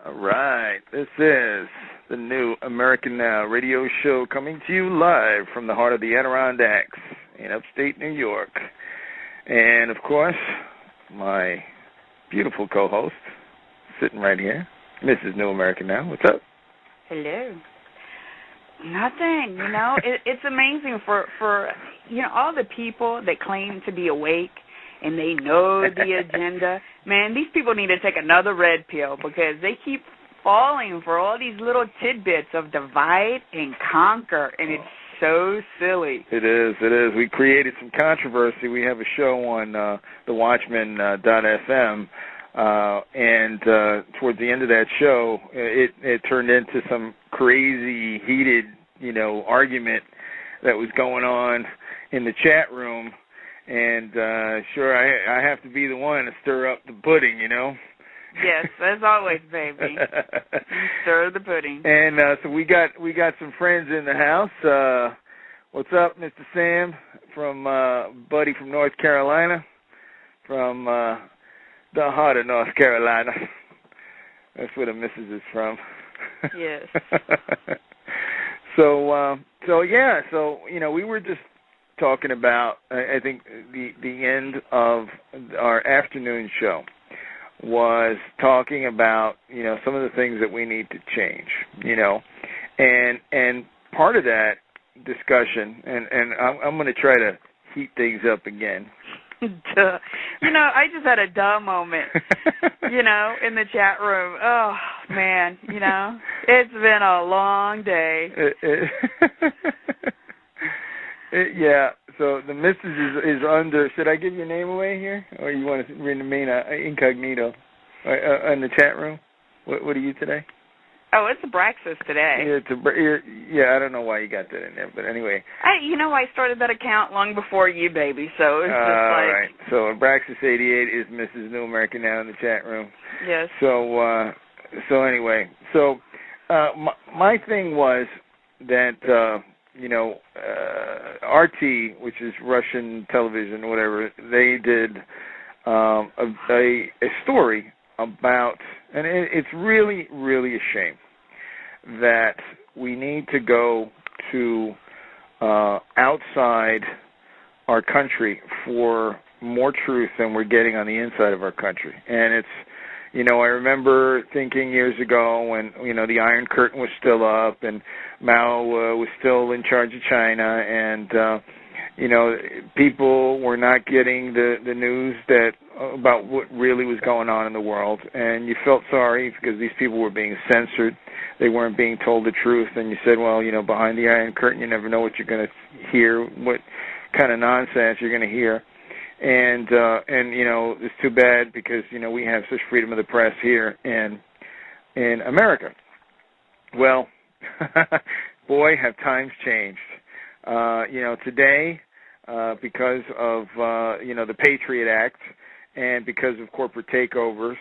All right, this is the new American Now radio show coming to you live from the heart of the Adirondacks in upstate New York. And, of course, my beautiful co-host sitting right here, Mrs. New American Now. What's up? Hello. Nothing, it's amazing for all the people that claim to be awake and they know the agenda. Man, these people need to take another red pill because they keep falling for all these little tidbits of divide and conquer, and it's so silly. It is. We created some controversy. We have a show on the Watchmen.fm, and towards the end of that show, it turned into some crazy, heated, argument that was going on in the chat room. And sure, I have to be the one to stir up the pudding, Yes, as always, baby. Stir the pudding. And so we got some friends in the house. What's up, Mr. Sam, from buddy from North Carolina, from the heart of North Carolina. That's where the missus is from. Yes. So we were just talking about, I think the end of our afternoon show was talking about, some of the things that we need to change, and part of that discussion, and I'm going to try to heat things up again. Duh. I just had a duh moment, in the chat room. Oh, man, it's been a long day. Yeah, so the missus is under. Should I give your name away here, or you want to remain incognito in the chat room? What are you today? Oh, it's Abraxas today. Yeah, I don't know why you got that in there, but anyway. I started that account long before you, baby, so it's just all right. So Abraxas88 is Mrs. New American Now in the chat room. Yes. So anyway, my thing was that. RT, which is Russian television, whatever, they did a story about, and it's really, really a shame that we need to go to outside our country for more truth than we're getting on the inside of our country. And it's, I remember thinking years ago when, the Iron Curtain was still up and Mao was still in charge of China, and, people were not getting the news about what really was going on in the world. And you felt sorry because these people were being censored. They weren't being told the truth. And you said, well, behind the Iron Curtain, you never know what you're going to hear, what kind of nonsense you're going to hear. And it's too bad because, we have such freedom of the press here in America. Well, boy, have times changed. Today, because of, the Patriot Act and because of corporate takeovers,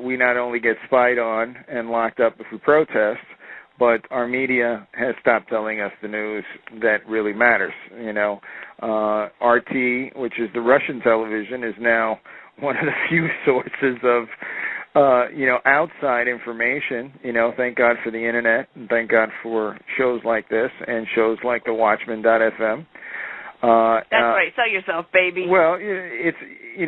we not only get spied on and locked up if we protest, but our media has stopped telling us the news that really matters. RT, which is the Russian television, is now one of the few sources of, outside information. Thank God for the Internet, and thank God for shows like this and shows like the Watchmen.fm. That's right. Sell yourself, baby. Well, it's, you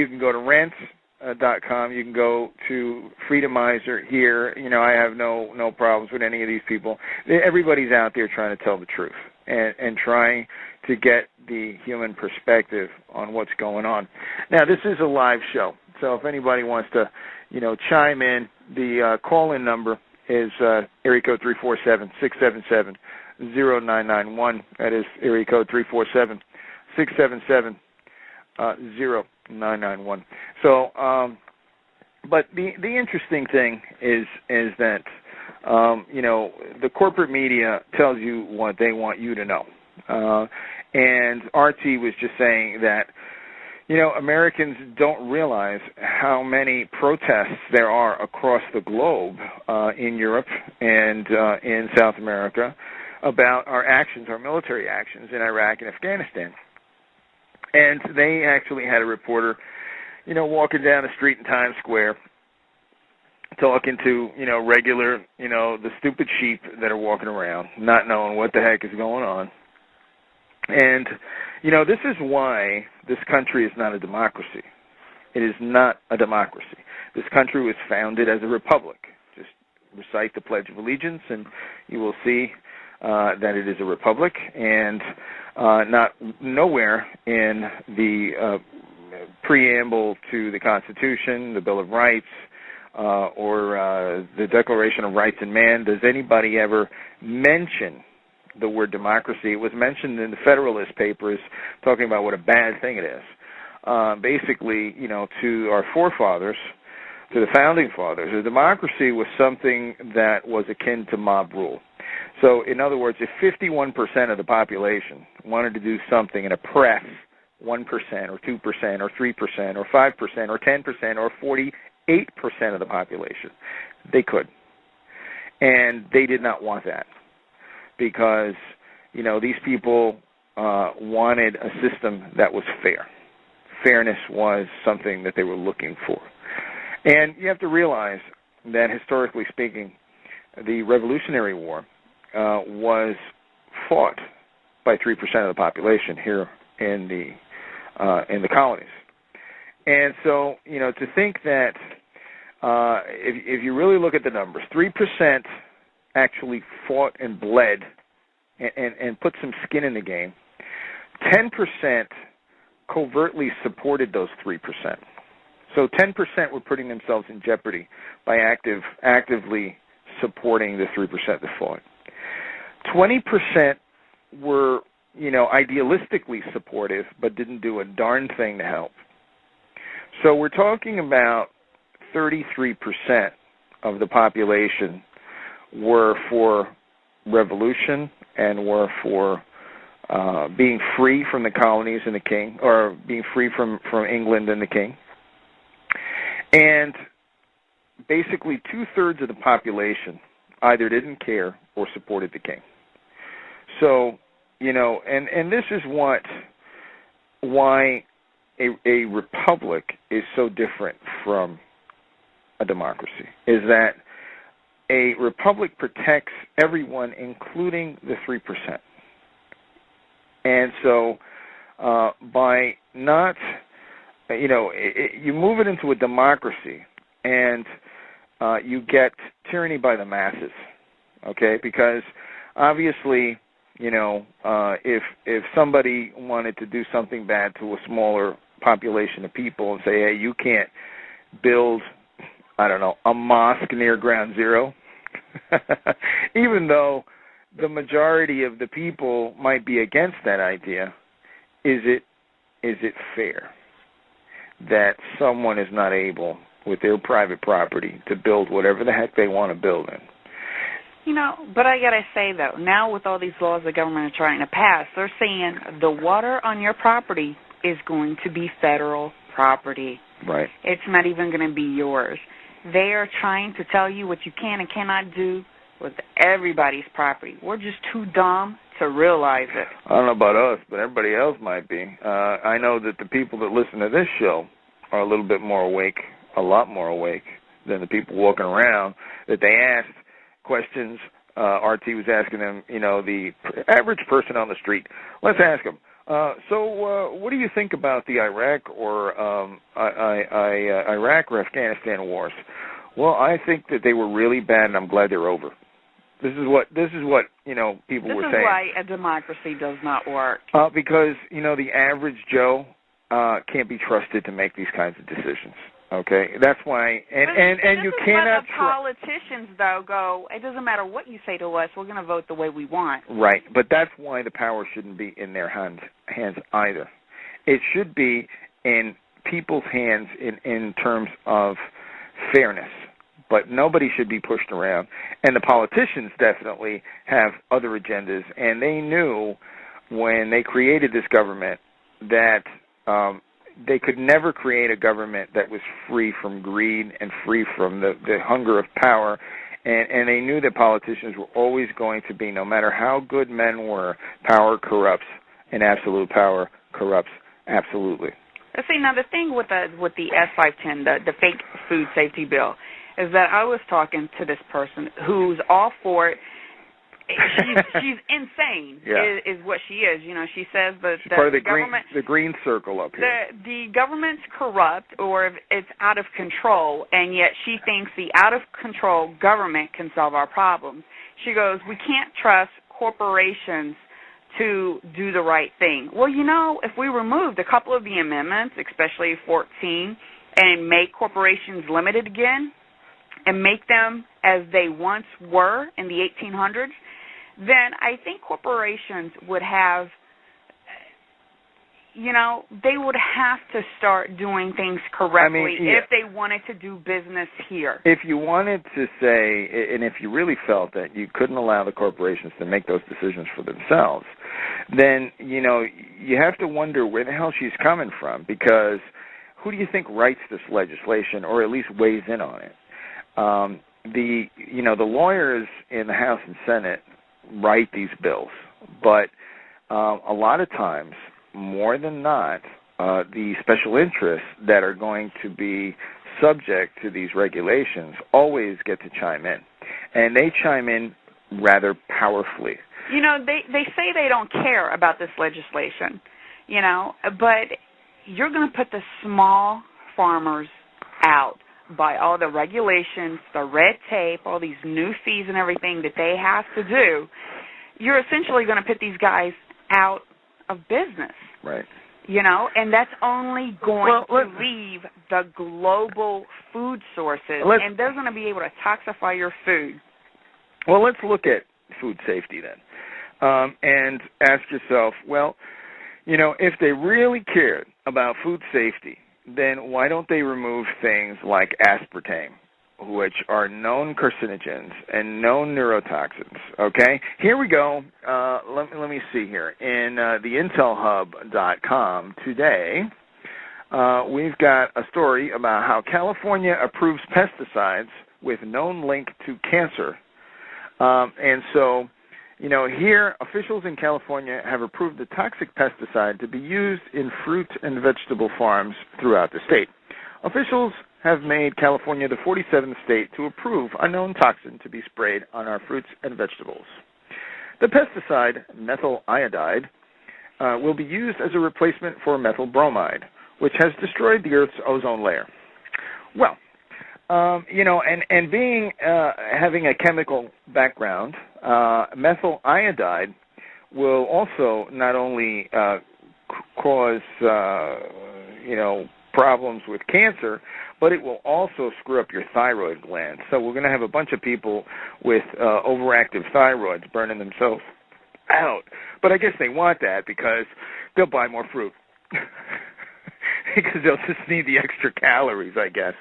can go to rent.com. You can go to Freedomizer here. I have no problems with any of these people. Everybody's out there trying to tell the truth and trying to get the human perspective on what's going on. Now, this is a live show, so if anybody wants to, chime in, the call-in number is area code 347-677-0991. That is area code 347-677-0991. So, but the interesting thing is that, the corporate media tells you what they want you to know. And RT was just saying that, Americans don't realize how many protests there are across the globe in Europe and in South America about our actions, our military actions in Iraq and Afghanistan. And they actually had a reporter, walking down the street in Times Square talking to, regular, the stupid sheep that are walking around, not knowing what the heck is going on. And, this is why this country is not a democracy. It is not a democracy. This country was founded as a republic. Just recite the Pledge of Allegiance, and you will see that it is a republic, and nowhere in the preamble to the Constitution, the Bill of Rights, or the Declaration of Rights of Man does anybody ever mention the word democracy. It was mentioned in the Federalist Papers, talking about what a bad thing it is. Basically, to our forefathers, to the founding fathers, a democracy was something that was akin to mob rule. So, in other words, if 51% of the population wanted to do something and oppress 1% or 2% or 3% or 5% or 10% or 48% of the population, they could. And they did not want that because, these people wanted a system that was fair. Fairness was something that they were looking for. And you have to realize that, historically speaking, the Revolutionary War was fought by 3% of the population here in the colonies. And so, to think that if you really look at the numbers, 3% actually fought and bled and put some skin in the game. 10% covertly supported those 3%. So 10% were putting themselves in jeopardy by actively supporting the 3% that fought. 20% were, idealistically supportive but didn't do a darn thing to help. So we're talking about 33% of the population were for revolution and were for being free from the colonies and the king, or being free from England and the king. And basically 2/3 of the population either didn't care or supported the king. So, and this is why a republic is so different from a democracy, is that a republic protects everyone, including the 3%. And so by not, you move it into a democracy, and you get tyranny by the masses, okay? Because obviously, if somebody wanted to do something bad to a smaller population of people and say, hey, you can't build, a mosque near Ground Zero, even though the majority of the people might be against that idea, is it fair that someone is not able, with their private property, to build whatever the heck they want to build in? But I got to say, though, now with all these laws the government is trying to pass, they're saying the water on your property is going to be federal property. Right. It's not even going to be yours. They are trying to tell you what you can and cannot do with everybody's property. We're just too dumb to realize it. I don't know about us, but everybody else might be. I know that the people that listen to this show are a little bit more awake, a lot more awake, than the people walking around that they asked questions. RT was asking them, the average person on the street. Let's ask them. So what do you think about the Iraq or Iraq or Afghanistan wars? Well, I think that they were really bad, and I'm glad they're over. This is what people were saying. This is why a democracy does not work. Because the average Joe can't be trusted to make these kinds of decisions. Okay, that's why, and you cannot. The politicians though go. It doesn't matter what you say to us. We're going to vote the way we want. Right, but that's why the power shouldn't be in their hands either. It should be in people's hands in terms of fairness. But nobody should be pushed around. And the politicians definitely have other agendas. And they knew when they created this government that they could never create a government that was free from greed and free from the hunger of power. And they knew that politicians were always going to be, no matter how good men were, power corrupts, and absolute power corrupts absolutely. See, now the thing with the S510, the fake food safety bill, is that I was talking to this person who's all for it. She's insane, is what she is. You know, she says that she's part of the government, the green circle up here. The government's corrupt or it's out of control, and yet she thinks the out-of-control government can solve our problems. She goes, we can't trust corporations to do the right thing. Well, you know, if we removed a couple of the amendments, especially 14, and make corporations limited again and make them as they once were in the 1800s, then I think corporations would have, you know, they would have to start doing things correctly if they wanted to do business here. If you wanted to say, and if you really felt that you couldn't allow the corporations to make those decisions for themselves, then, you know, you have to wonder where the hell she's coming from, because who do you think writes this legislation or at least weighs in on it? The lawyers in the House and Senate write these bills, but a lot of times, more than not, the special interests that are going to be subject to these regulations always get to chime in, and they chime in rather powerfully. You know, they say they don't care about this legislation, you know, but you're going to put the small farmers out by all the regulations, the red tape, all these new fees and everything that they have to do. You're essentially going to put these guys out of business. Right. You know, and that's only going to leave the global food sources, and they're going to be able to toxify your food. Well, let's look at food safety then, and ask yourself, well, you know, if they really cared about food safety, then why don't they remove things like aspartame, which are known carcinogens and known neurotoxins, okay? Here we go. Let me see here. In the intelhub.com today, we've got a story about how California approves pesticides with known link to cancer. And so, you know, here, officials in California have approved the toxic pesticide to be used in fruit and vegetable farms throughout the state. Officials have made California the 47th state to approve a known toxin to be sprayed on our fruits and vegetables. The pesticide, methyl iodide, will be used as a replacement for methyl bromide, which has destroyed the Earth's ozone layer. Well, you know, and being having a chemical background, methyl iodide will also not only cause you know, problems with cancer, but it will also screw up your thyroid gland. So we're going to have a bunch of people with overactive thyroids burning themselves out. But I guess they want that because they'll buy more fruit. Because they'll just need the extra calories, I guess.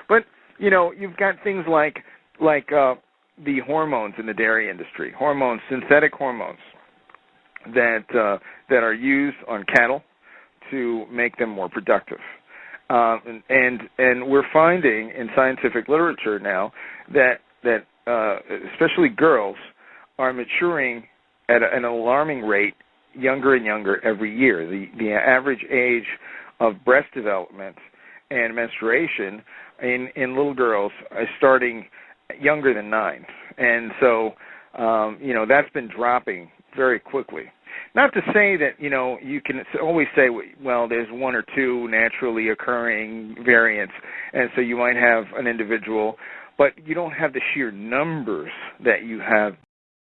But you know, you've got things like the hormones in the dairy industry, synthetic hormones that are used on cattle to make them more productive. And we're finding in scientific literature now that especially girls are maturing at an alarming rate, younger and younger every year. The average age of breast development and menstruation in little girls is starting younger than 9. And so, you know, that's been dropping very quickly. Not to say that, you know, you can always say, well, there's 1 or 2 naturally occurring variants, and so you might have an individual, but you don't have the sheer numbers that you have